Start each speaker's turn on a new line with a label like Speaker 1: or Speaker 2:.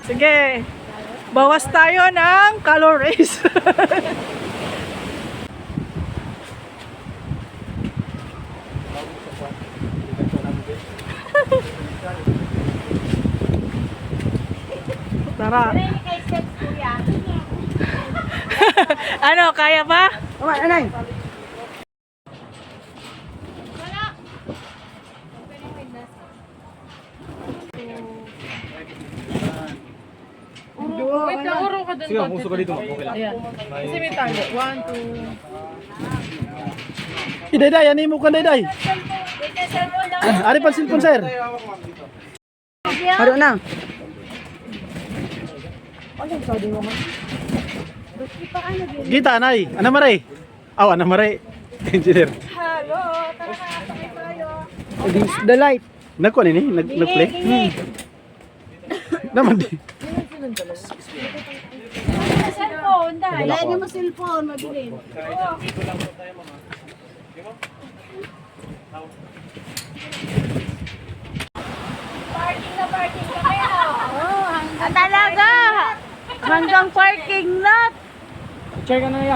Speaker 1: Sige. Bawas tayo ng calories. Tara. Ano, kaya ba?
Speaker 2: Anay.
Speaker 3: Wait lang, urong ka dun.
Speaker 4: Sige, puso ka dito. Okay lang.
Speaker 3: Ayan. Kasi may tali. 1, 2.
Speaker 2: Iday, ani mo kan day. Ari pa cellphone sir. Haro na. Gita nay, ana maray. Aw, ana maray. Engineer.
Speaker 1: Hello, tara na, sakay tayo.
Speaker 2: The light. Nako ni nag-play. Naman di.
Speaker 1: Cellphone, dahil.
Speaker 2: Lagi mo cellphone, mabilin.
Speaker 1: Parking na parking kami, oh. Talaga. Hanggang parking lot.
Speaker 2: Check ka na ya.